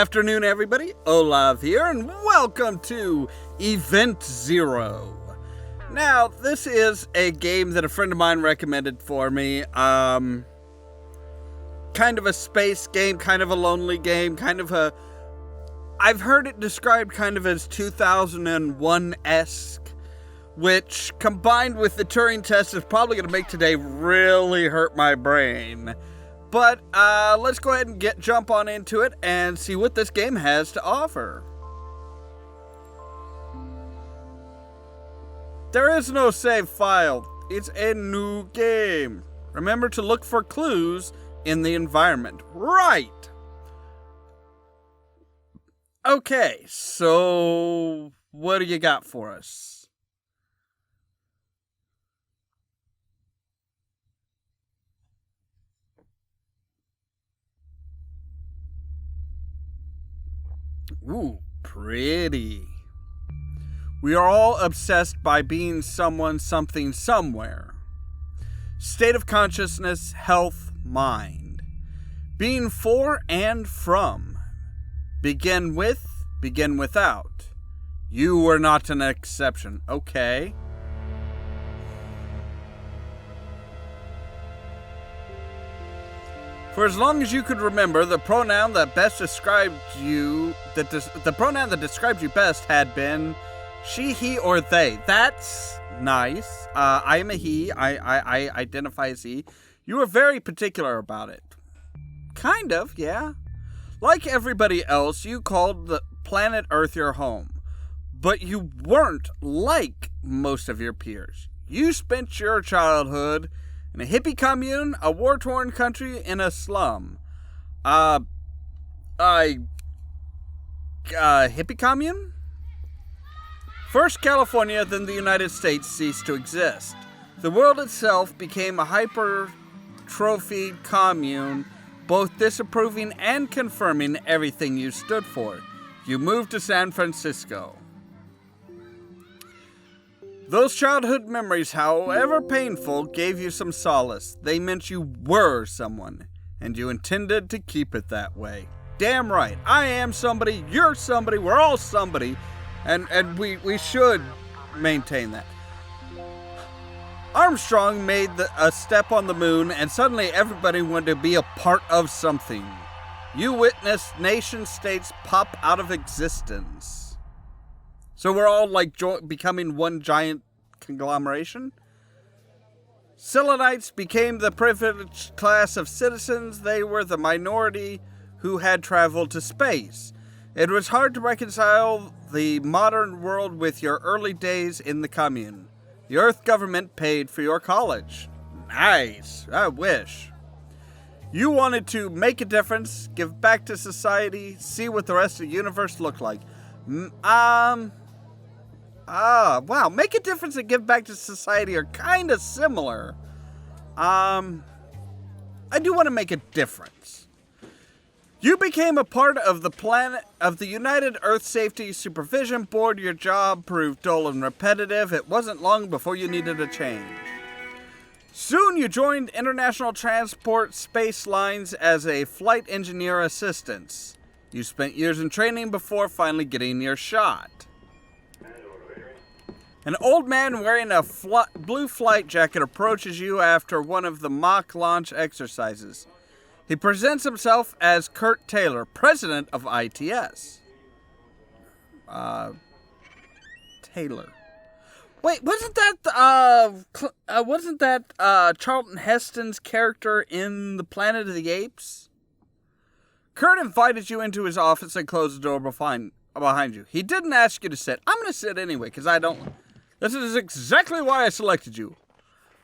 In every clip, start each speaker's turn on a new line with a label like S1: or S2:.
S1: afternoon, everybody. Ollamh here, and welcome to Event Zero. Now, this is a game that a friend of mine recommended for me. Kind of a space game, kind of a lonely game, I've heard it described kind of as 2001-esque, which, combined with the Turing test, is probably going to make today really hurt my brain. But let's go ahead and jump on into it and see what this game has to offer. There is no save file. It's a new game. Remember to look for clues in the environment. Right! Okay, so what do you got for us? Ooh, pretty. We are all obsessed by being someone, something, somewhere. State of consciousness, health, mind. Being for and from. Begin with, begin without. You were not an exception. Okay. For as long as you could remember, the pronoun that best described you, the pronoun that described you best had been she, he, or they. That's nice. I am a he. I identify as he. You were very particular about it. Kind of, yeah. Like everybody else, you called the planet Earth your home. But you weren't like most of your peers. You spent your childhood in a hippie commune, a war-torn country, in a slum. Hippie commune? First California, then the United States ceased to exist. The world itself became a hypertrophied commune, both disapproving and confirming everything you stood for. You moved to San Francisco. Those childhood memories, however painful, gave you some solace. They meant you were someone, and you intended to keep it that way. Damn right. I am somebody, you're somebody, we're all somebody, and we should maintain that. Armstrong made a step on the moon, and suddenly everybody wanted to be a part of something. You witnessed nation-states pop out of existence. So we're all like becoming one giant conglomeration? Selenites became the privileged class of citizens. They were the minority who had traveled to space. It was hard to reconcile the modern world with your early days in the commune. The Earth government paid for your college. Nice. I wish. You wanted to make a difference, give back to society, see what the rest of the universe looked like. Wow, make a difference and give back to society are kind of similar. I do want to make a difference. You became a part of the United Earth Safety Supervision Board. Your job proved dull and repetitive. It wasn't long before you needed a change. Soon you joined International Transport Space Lines as a flight engineer assistant. You spent years in training before finally getting your shot. An old man wearing a blue flight jacket approaches you after one of the mock launch exercises. He presents himself as Kurt Taylor, president of ITS. Taylor. Wait, wasn't that Charlton Heston's character in The Planet of the Apes? Kurt invited you into his office and closed the door behind you. He didn't ask you to sit. I'm going to sit anyway, because I don't... This is exactly why I selected you.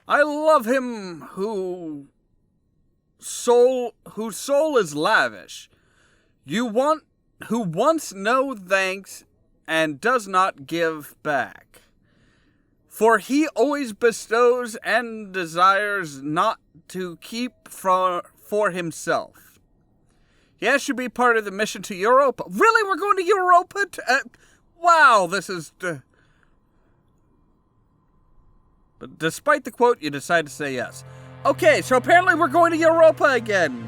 S1: I love him whose soul is lavish. Who wants no thanks and does not give back. For he always bestows and desires not to keep for himself. He has to be part of the mission to Europa. Really? We're going to Europa? Wow, this is... But despite the quote, you decide to say yes. Okay, so apparently we're going to Europa again.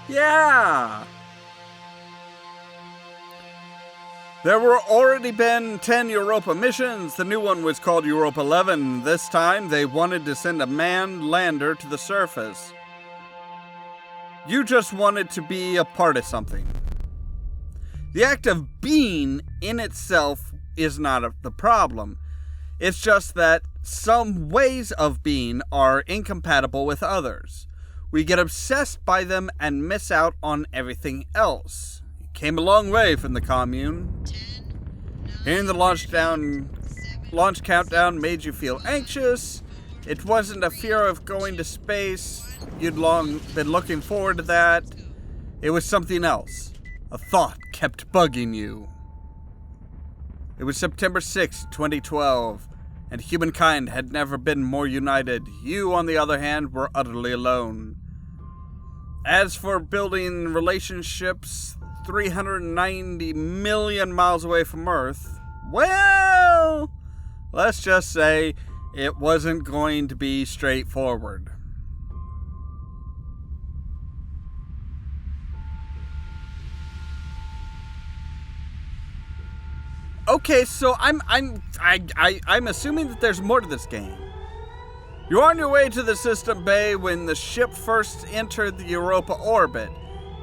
S1: Yeah. There were already been 10 Europa missions. The new one was called Europa 11. This time, they wanted to send a manned lander to the surface. You just wanted to be a part of something. The act of being in itself is not the problem. It's just that some ways of being are incompatible with others. We get obsessed by them and miss out on everything else. You came a long way from the commune. Hearing the launch countdown made you feel anxious. It wasn't a fear of going to space. You'd long been looking forward to that. It was something else. A thought kept bugging you. It was September 6, 2012, and humankind had never been more united. You, on the other hand, were utterly alone. As for building relationships 390 million miles away from Earth, well, let's just say it wasn't going to be straightforward. Okay, so I'm assuming that there's more to this game. You're on your way to the system bay when the ship first entered the Europa orbit.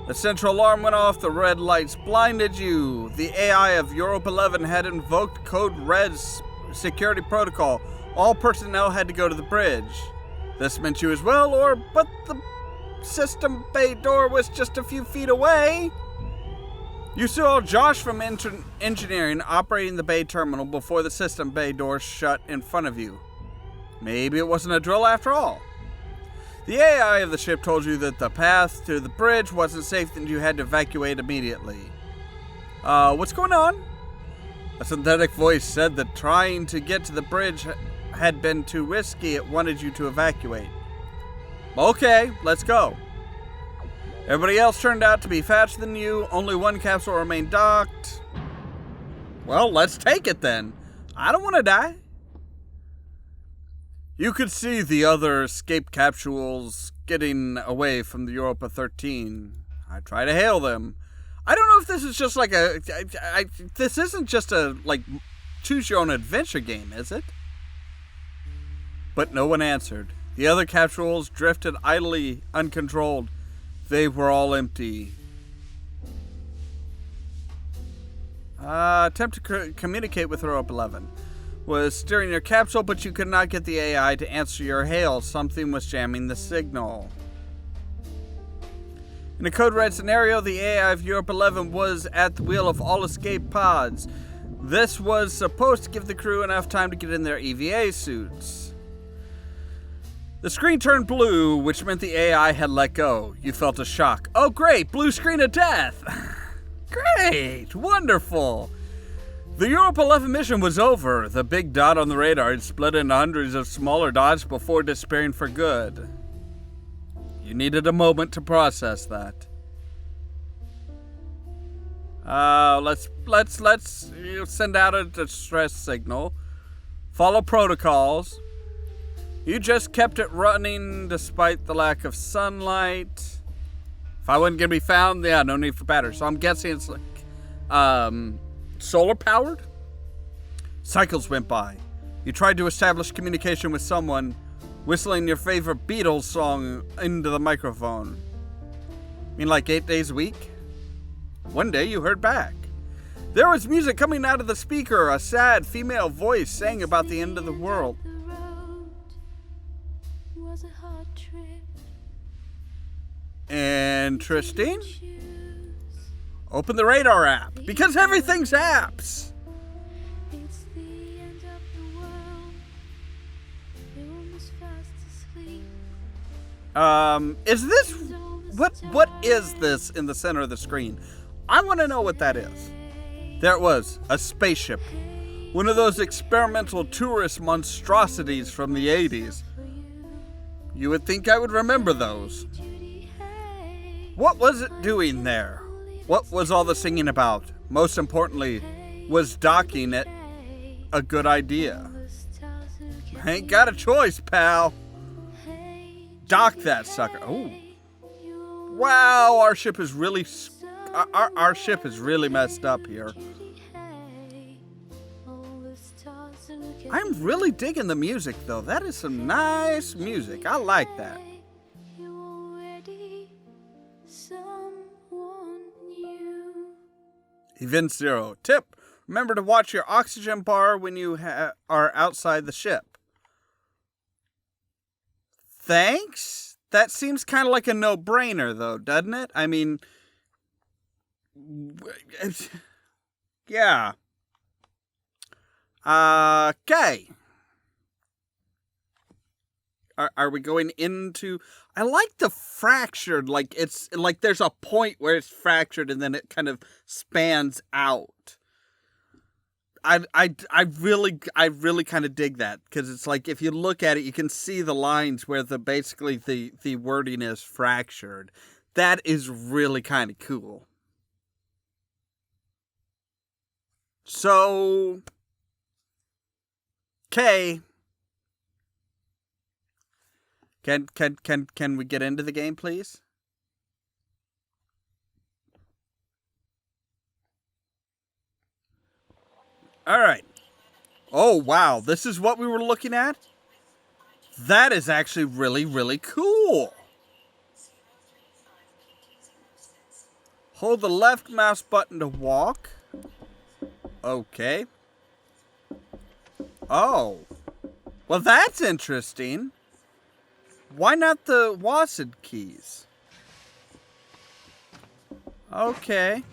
S1: The central alarm went off, the red lights blinded you. The AI of Europa 11 had invoked Code Red's security protocol. All personnel had to go to the bridge. This meant you as well, but the system bay door was just a few feet away. You saw Josh from engineering operating the bay terminal before the system bay door shut in front of you. Maybe it wasn't a drill after all. The AI of the ship told you that the path to the bridge wasn't safe and you had to evacuate immediately. What's going on? A synthetic voice said that trying to get to the bridge had been too risky. It wanted you to evacuate. Okay, let's go. Everybody else turned out to be faster than you. Only one capsule remained docked. Well, let's take it then. I don't want to die. You could see the other escape capsules getting away from the Europa 13. I try to hail them. I don't know if this is just like this isn't just a, choose your own adventure game, is it? But no one answered. The other capsules drifted idly, uncontrolled. They were all empty. Attempt to communicate with Europa 11. Was steering your capsule, but you could not get the AI to answer your hail. Something was jamming the signal. In a Code Red scenario, the AI of Europe 11 was at the wheel of all escape pods. This was supposed to give the crew enough time to get in their EVA suits. The screen turned blue, which meant the AI had let go. You felt a shock. Oh great, blue screen of death! Great, wonderful! The Europa 11 mission was over. The big dot on the radar had split into hundreds of smaller dots before disappearing for good. You needed a moment to process that. Let's send out a distress signal. Follow protocols. You just kept it running despite the lack of sunlight. If I wasn't gonna be found, yeah, no need for batteries. So I'm guessing it's solar powered? Cycles went by. You tried to establish communication with someone, whistling your favorite Beatles song into the microphone. You mean like 8 days a week? One day you heard back. There was music coming out of the speaker. A sad female voice sang about the end of the world. Interesting. Open the radar app, because everything's apps. Is this what is this in the center of the screen? I want to know what that is. There it was, a spaceship. One of those experimental tourist monstrosities from the 80s. You would think I would remember those. What was it doing there? What was all the singing about? Most importantly, was docking it a good idea? I ain't got a choice, pal. Dock that sucker. Oh. Wow, our ship is really our ship is really messed up here. I'm really digging the music, though. That is some nice music. I like that. Event 0. Tip. Remember to watch your oxygen bar when you are outside the ship. Thanks? That seems kind of like a no-brainer, though, doesn't it? I mean... yeah. Okay. Are we going into... I like the fractured, like it's like there's a point where it's fractured and then it kind of spans out. I really kind of dig that, because it's like if you look at it, you can see the lines where basically the wording is fractured. That is really kind of cool. So, okay. Can we get into the game, please? All right. Oh, wow. This is what we were looking at? That is actually really, really cool. Hold the left mouse button to walk. Okay. Oh. Well, that's interesting. Why not the WASD keys? Okay.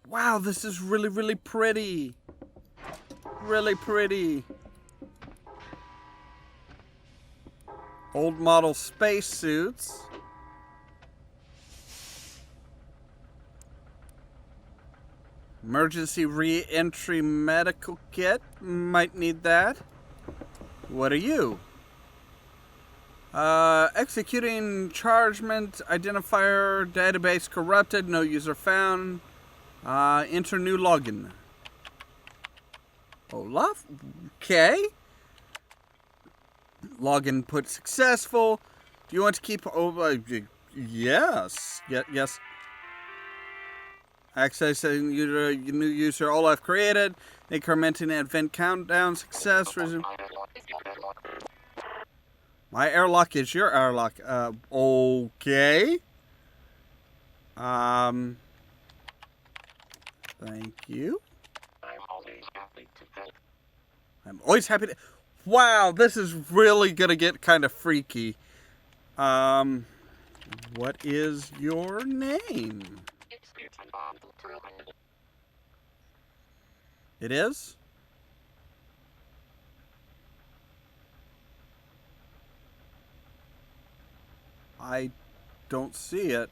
S1: Wow, this is really, really pretty. Really pretty. Old model spacesuits. Emergency re-entry medical kit. Might need that. What are you? Executing chargement identifier database corrupted. No user found. Enter new login. Ollamh? Okay. Login put successful. Do you want to keep... yes. Yes. Accessing new user Ollamh created. Incrementing event countdown. Success. Resume. My airlock is your airlock. Okay. Thank you. I'm always happy to... Wow, this is really gonna get kind of freaky. What is your name? It is? I don't see it.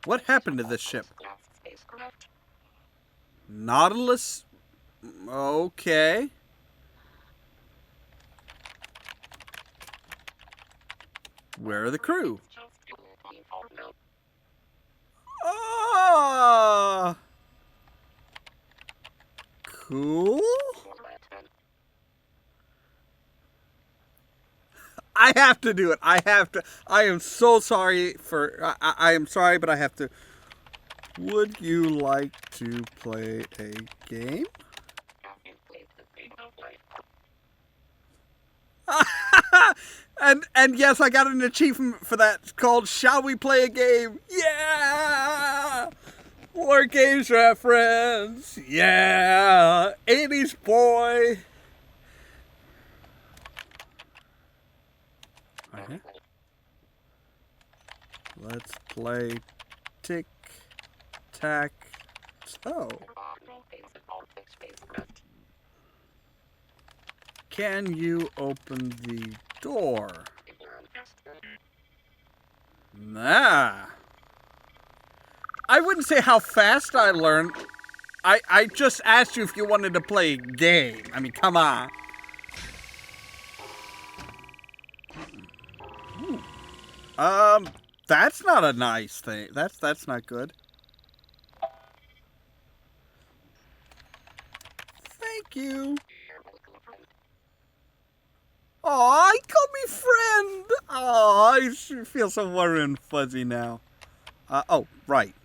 S1: What happened to this ship? Nautilus? Okay. Where are the crew? Ah! Cool. I have to do it. I have to. I am so sorry for... I am sorry, but I have to. Would you like to play a game? And yes, I got an achievement for that. It's called Shall We Play a Game? Yeah! War games reference. Yeah! 80s boy. Okay. Let's play tic-tac-toe. Can you open the door? Nah. I wouldn't say how fast I learned. I just asked you if you wanted to play a game. I mean, come on. Ooh. That's not a nice thing. That's not good. Thank you. Aw, he called me friend. Aw, I feel so warm and fuzzy now. Oh, right.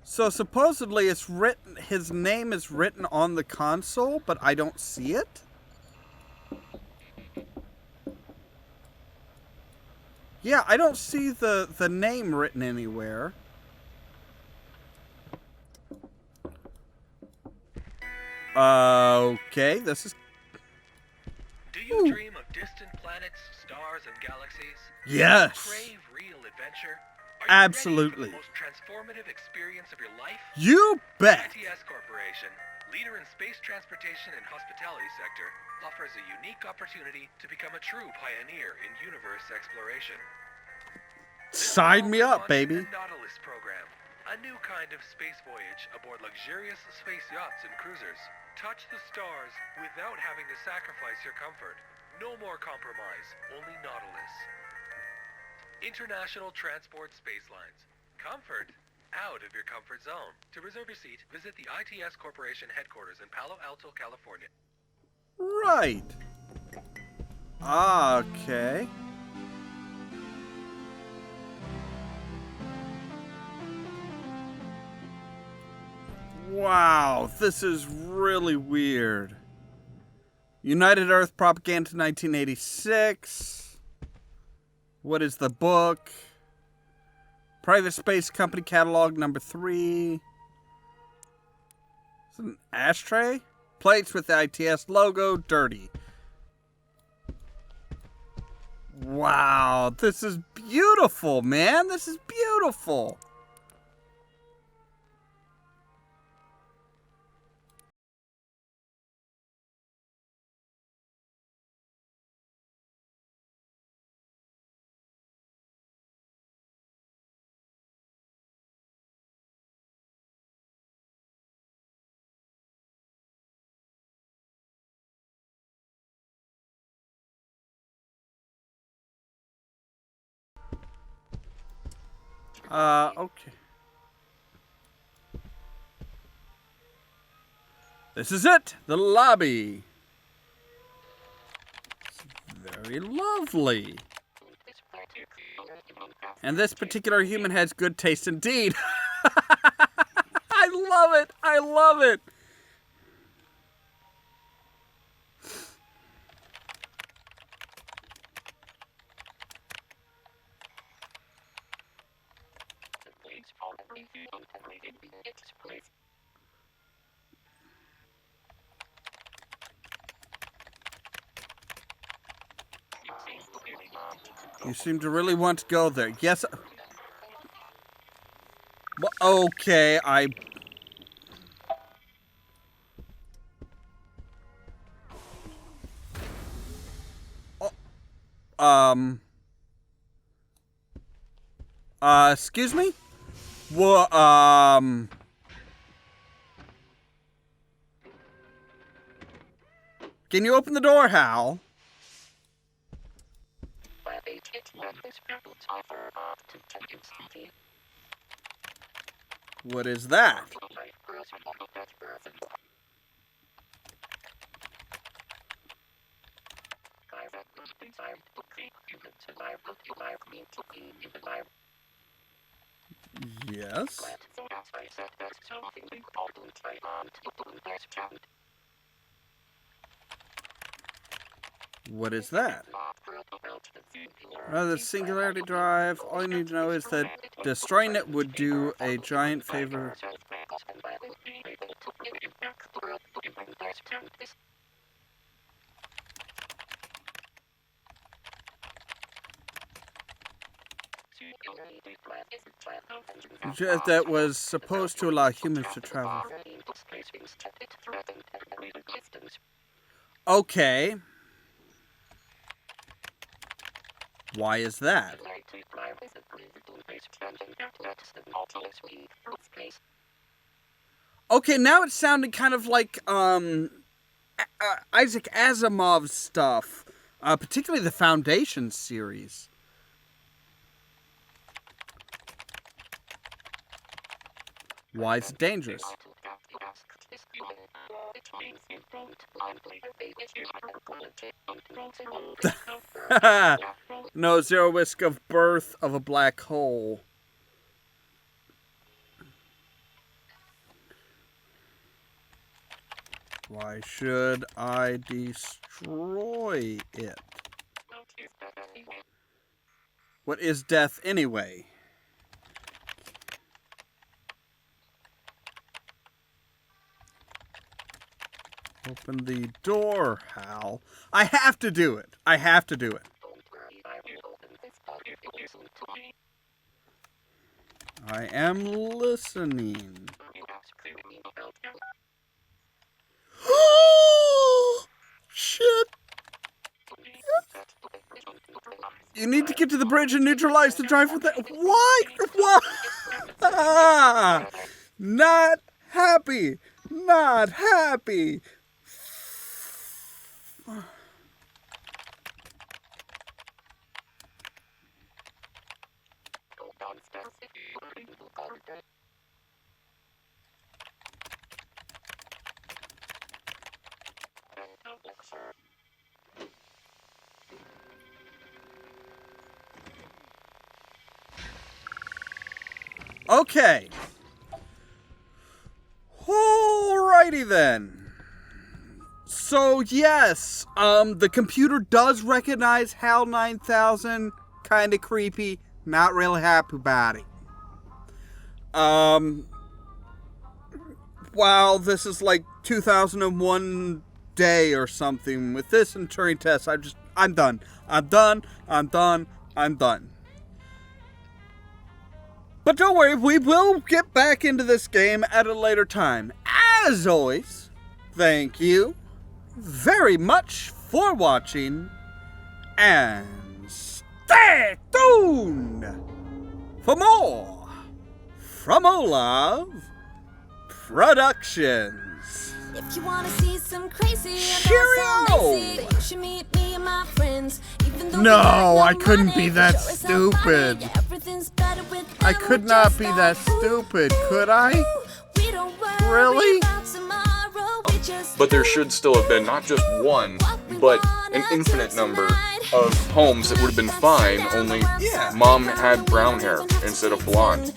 S1: So supposedly it's written, his name is written on the console, but I don't see it. Yeah, I don't see the name written anywhere. Okay, this is...
S2: Do you dream of distant planets, stars, and galaxies?
S1: Yes.
S2: Crave real adventure? Are you
S1: Absolutely.
S2: ready for the most transformative experience of your life?
S1: You bet.
S2: ITS Corporation, leader in space transportation and hospitality sector, offers a unique opportunity to become a true pioneer in universe exploration.
S1: Sign me up, baby.
S2: The Nautilus program, a new kind of space voyage aboard luxurious space yachts and cruisers. Touch the stars without having to sacrifice your comfort. No more compromise, only Nautilus. International Transport Space Lines. Comfort out of your comfort zone. To reserve your seat, visit the ITS Corporation headquarters in Palo Alto, California.
S1: Right. Okay. Wow, this is really weird. United Earth Propaganda 1986. What is the book? Private Space Company Catalog number 3. Is it an ashtray? Plates with the ITS logo, dirty. Wow, this is beautiful, man. This is beautiful. Okay. This is it, the lobby. It's very lovely. And this particular human has good taste indeed. I love it. I love it. You seem to really want to go there. Yes. Well, okay, excuse me? Well, can you open the door, Hal? What is that? Yes. What is that? The singularity drive. All you need to know is that destroying it would do a giant favor. That was supposed to allow humans to travel. Okay. Why is that? Okay, now it sounded kind of like Isaac Asimov stuff, particularly the Foundation series. Why is it dangerous? No, zero risk of birth of a black hole. Why should I destroy it? What is death anyway? Open the door, Hal. I have to do it. I have to do it. I am listening. Shit. You need to get to the bridge and neutralize the drive with that. Why? What? Ah, not happy. Not happy. Okay. Alrighty then. So yes, the computer does recognize HAL 9000. Kind of creepy. Not really happy about it. Wow, this is like 2001 day or something. With this and Turing test, I'm done. I'm done. But don't worry, we will get back into this game at a later time. As always, thank you very much for watching, and stay tuned for more from Ollamh Productions.
S3: If you wanna see some crazy,
S1: Cheerio!
S3: you should meet me and my friends. Even though
S1: No,
S3: we got
S1: I couldn't
S3: money,
S1: be that
S3: sure is not funny.
S1: stupid.
S3: Yeah, everything's better with
S1: I
S3: them,
S1: could
S3: we're
S1: not
S3: just
S1: be
S3: like,
S1: that stupid, could I?
S3: we don't worry
S1: Really?
S3: about tomorrow, we just
S4: But there should still have been not just one, but an infinite number of homes that would have been fine, only
S1: Yeah.
S4: Mom had brown hair instead of blonde.